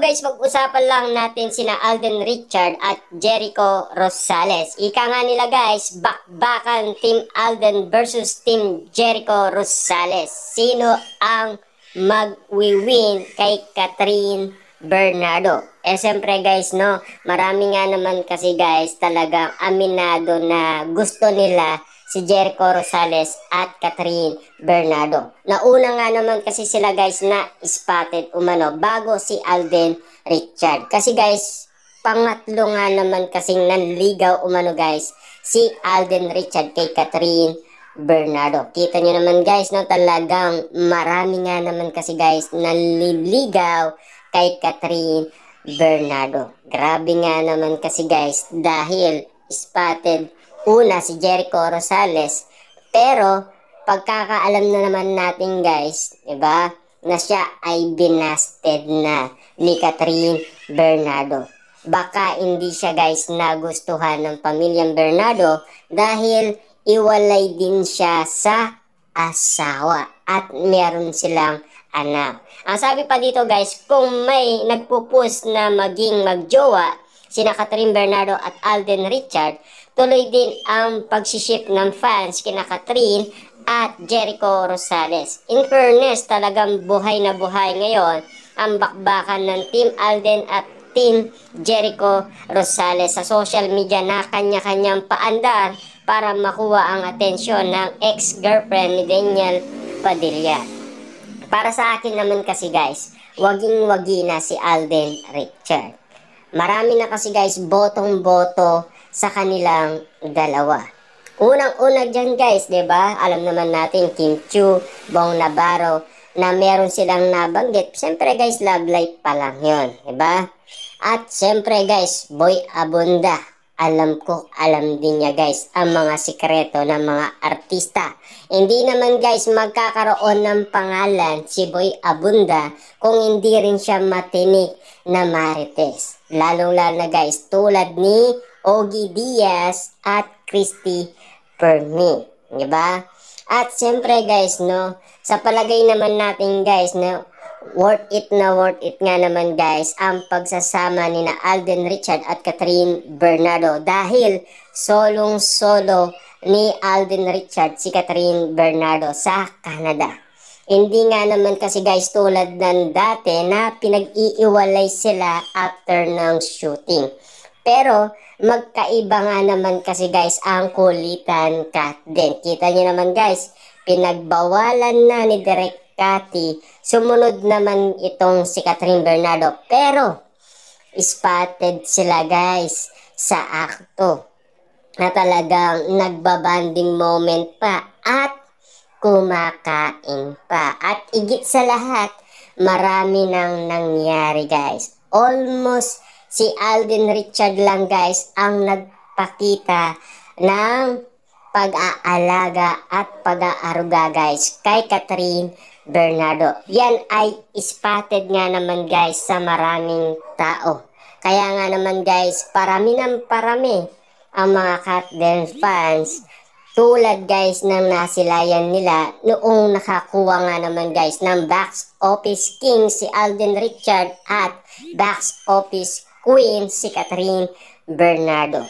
guys, pag-usapan lang natin sina Alden Richard at Jericho Rosales. Ika nga nila guys, bakbakan Team Alden versus Team Jericho Rosales. Sino ang mag-win kay Catherine Bernardo? Siyempre guys, no, marami nga naman kasi guys talagang aminado na gusto nila si Jericho Rosales at Catherine Bernardo. Nauna nga naman kasi sila guys na spotted umano bago si Alden Richard. Kasi guys, pangatlo nga naman kasing nanligaw umano guys si Alden Richard kay Catherine Bernardo. Kita nyo naman guys, no, talagang marami nga naman kasi guys nanliligaw kay Catherine Bernardo. Grabe nga naman kasi guys dahil spotted una si Jericho Rosales, pero pagkakaalam na naman natin guys, diba, na siya ay binasted na ni Catherine Bernardo. Baka hindi siya guys nagustuhan ng pamilyang Bernardo dahil iwalay din siya sa asawa at meron silang anak. Ang sabi pa dito guys, kung may nagpo-post na maging magjowa sina Catherine Bernardo at Alden Richard, tuloy din ang pagsiship ng fans kina Catherine at Jericho Rosales. In fairness, talagang buhay na buhay ngayon ang bakbakan ng Team Alden at Team Jericho Rosales sa social media na kanya-kanyang paandar para makuha ang atensyon ng ex-girlfriend ni Daniel Padilla. Para sa akin naman kasi guys, waging-wagi na si Alden Richard. Marami na kasi guys botong-boto sa kanilang dalawa. Unang-una dyan guys, 'di ba? Alam naman natin Kim Chiu, Bong Navarro na meron silang nabanggit. Siyempre guys, love life pa lang 'yon, 'di ba? At siyempre guys, Boy Abunda. Alam ko, alam din niya guys ang mga sikreto ng mga artista. Hindi naman guys magkakaroon ng pangalan si Boy Abunda kung hindi rin siya matinik na marites. Lalong-lalo na guys tulad ni Ogie Diaz at Christy Permi, di ba? At siyempre guys, no, sa palagay naman natin guys, no, worth it nga naman guys ang pagsasama ni na Alden Richard at Catherine Bernardo dahil solong-solo ni Alden Richard si Catherine Bernardo sa Canada. Hindi nga naman kasi guys tulad ng dati na pinag-iiwalay sila after ng shooting. Pero magkaiba nga naman kasi guys ang kulitan cut din. Kita niyo naman guys, pinagbawalan na ni Direk Cathy. Sumunod naman itong si Catherine Bernardo. Pero spotted sila guys sa akto na talagang nagbabanding moment pa at kumakain pa. At igit sa lahat, marami nang nangyari guys. Almost si Alden Richard lang guys ang nagpakita ng pag-aalaga at pag-aaruga guys kay Catherine Bernardo. Yan ay spotted nga naman guys sa maraming tao. Kaya nga naman guys, parami ng parami ang mga Catherine fans tulad guys ng nasilayan nila noong nakakuha nga naman guys ng box office king si Alden Richard at box office queen si Catherine Bernardo.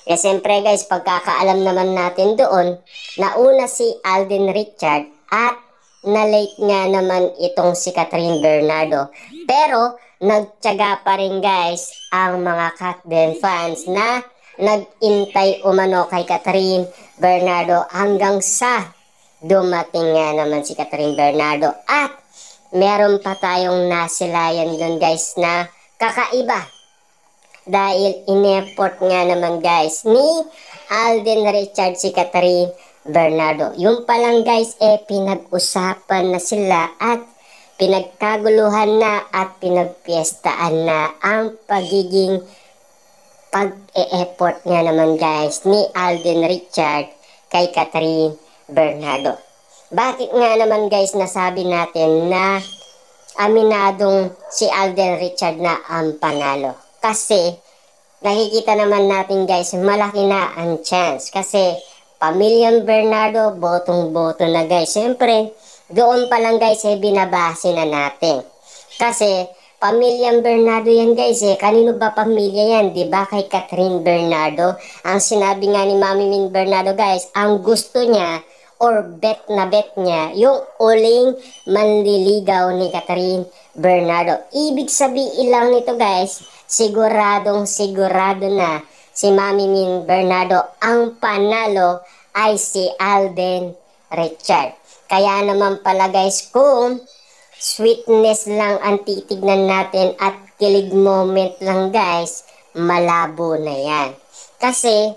E siyempre guys, pagkakaalam naman natin doon, nauna si Alden Richard at na-late nga naman itong si Catherine Bernardo. Pero nagtiyaga pa rin guys ang mga Catherine fans na nag-intay umano kay Catherine Bernardo hanggang sa dumating nga naman si Catherine Bernardo. At meron pa tayong nasilayan doon guys na kakaiba. Dahil in-effort nga naman guys ni Alden Richard si Catherine Bernardo. Yung pa lang guys pinag-usapan na sila at pinagkaguluhan na at pinagpiestaan na ang pagiging pag-e-effort nga naman guys ni Alden Richard kay Catherine Bernardo. Bakit nga naman guys nasabi natin na aminadong si Alden Richard na ang panalo? Kasi nakikita naman natin guys malaki na ang chance kasi pamilyang Bernardo botong-boto na guys. Siyempre doon pa lang guys binabase na natin kasi Pamilyang Bernardo yan guys eh. Kanino ba pamilya yan? Diba? Kay Catherine Bernardo. Ang sinabi nga ni Mami Min Bernardo guys, ang gusto niya or bet na bet niya, yung uling manliligaw ni Catherine Bernardo. Ibig sabihin lang nito guys, siguradong sigurado na si Mami Min Bernardo ang panalo ay si Alden Richard. Kaya naman pala guys, kung sweetness lang ang titignan natin at kilig moment lang guys, malabo na yan. Kasi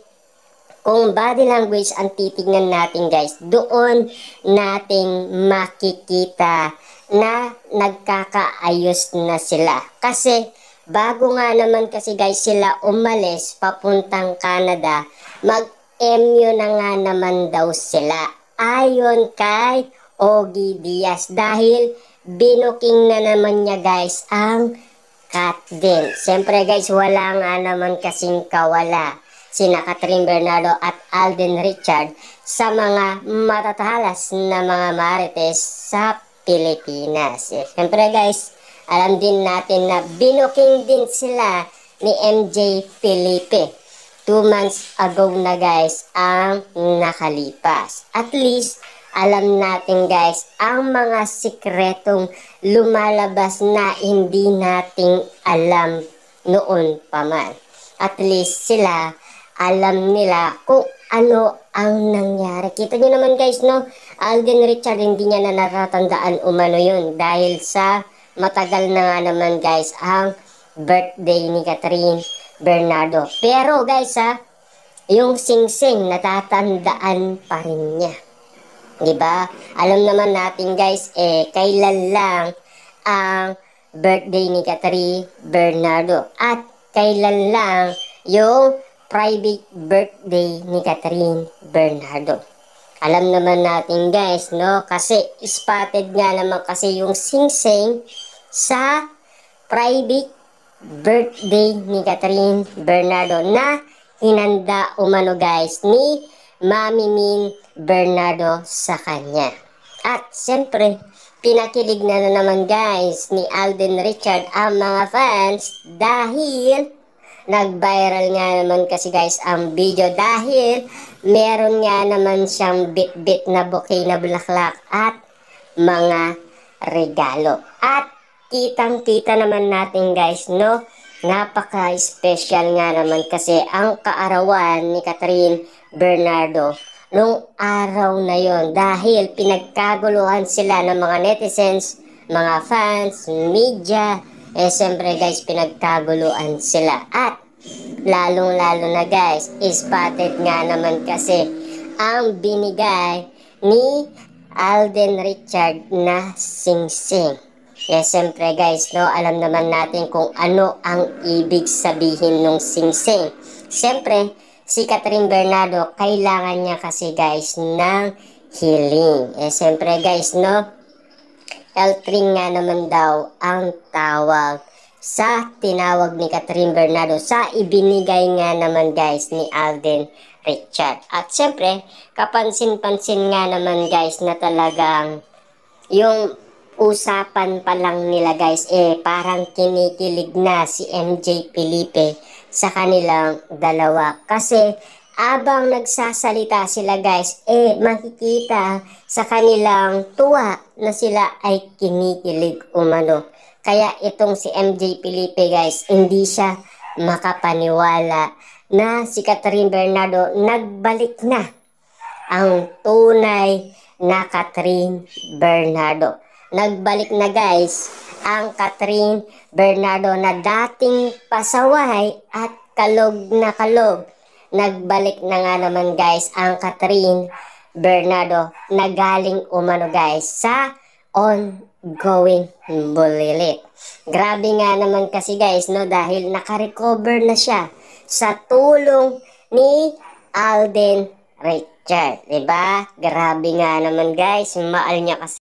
kung body language ang titignan natin guys, doon nating makikita na nagkakaayos na sila. Kasi bago nga naman kasi guys sila umalis papuntang Canada, mag-MU na nga naman daw sila. Ayon kay Ogie Diaz dahil binuking na naman niya guys ang cat din. Siyempre guys, wala nga naman kasing kawala sina Catherine Bernardo at Alden Richard sa mga matatalas na mga marites sa Pilipinas. Siyempre guys, alam din natin na binuking din sila ni MJ Felipe 2 months ago na guys ang nakalipas. At least, alam natin guys, ang mga sikretong lumalabas na hindi nating alam noon pa man. At least sila, alam nila kung ano ang nangyari. Kita nyo naman guys, no? Alden Richard, hindi niya na natatandaan umano yun dahil sa matagal na nga naman guys ang birthday ni Catherine Bernardo. Pero guys yung singsing natatandaan pa rin niya. Diba? Alam naman natin guys, kailan lang ang birthday ni Catherine Bernardo at kailan lang yung private birthday ni Catherine Bernardo. Alam naman natin guys, no? Kasi spotted nga naman kasi yung singsing sa private birthday ni Catherine Bernardo na hinanda umano guys ni Mami Min Bernardo sa kanya. At siyempre, pinakilig na naman guys ni Alden Richard ang mga fans dahil nag-viral nga naman kasi guys ang video dahil meron nga naman siyang bit-bit na bouquet na bulaklak at mga regalo. At kitang-kita naman natin guys, no? Napaka-special nga naman kasi ang kaarawan ni Catherine Bernardo nung araw na yon dahil pinagkaguluhan sila ng mga netizens, mga fans, media, siyempre guys pinagkaguluhan sila. At lalong-lalo na guys, spotted nga naman kasi ang binigay ni Alden Richard na singsing. Siyempre guys, no, alam naman natin kung ano ang ibig sabihin ng singsing. Siyempre, si Catherine Bernardo, kailangan niya kasi guys ng healing. Siyempre guys, no, L3 nga naman daw ang tawag sa tinawag ni Catherine Bernardo sa ibinigay nga naman guys ni Alden Richard. At siyempre, kapansin-pansin nga naman guys na talagang yung usapan pa lang nila guys parang kinikilig na si MJ Felipe sa kanilang dalawa. Kasi abang nagsasalita sila guys makikita sa kanilang tuwa na sila ay kinikilig umano. Kaya itong si MJ Felipe guys, hindi siya makapaniwala na si Catherine Bernardo nagbalik na ang tunay na Catherine Bernardo. Nagbalik na guys ang Catherine Bernardo na dating pasaway at kalog na kalog. Nagbalik na nga naman guys ang Catherine Bernardo na galing umano guys sa ongoing bulilit. Grabe nga naman kasi guys, no, dahil nakarecover na siya sa tulong ni Alden Richard. Diba? Grabe nga naman guys, maal niya kasi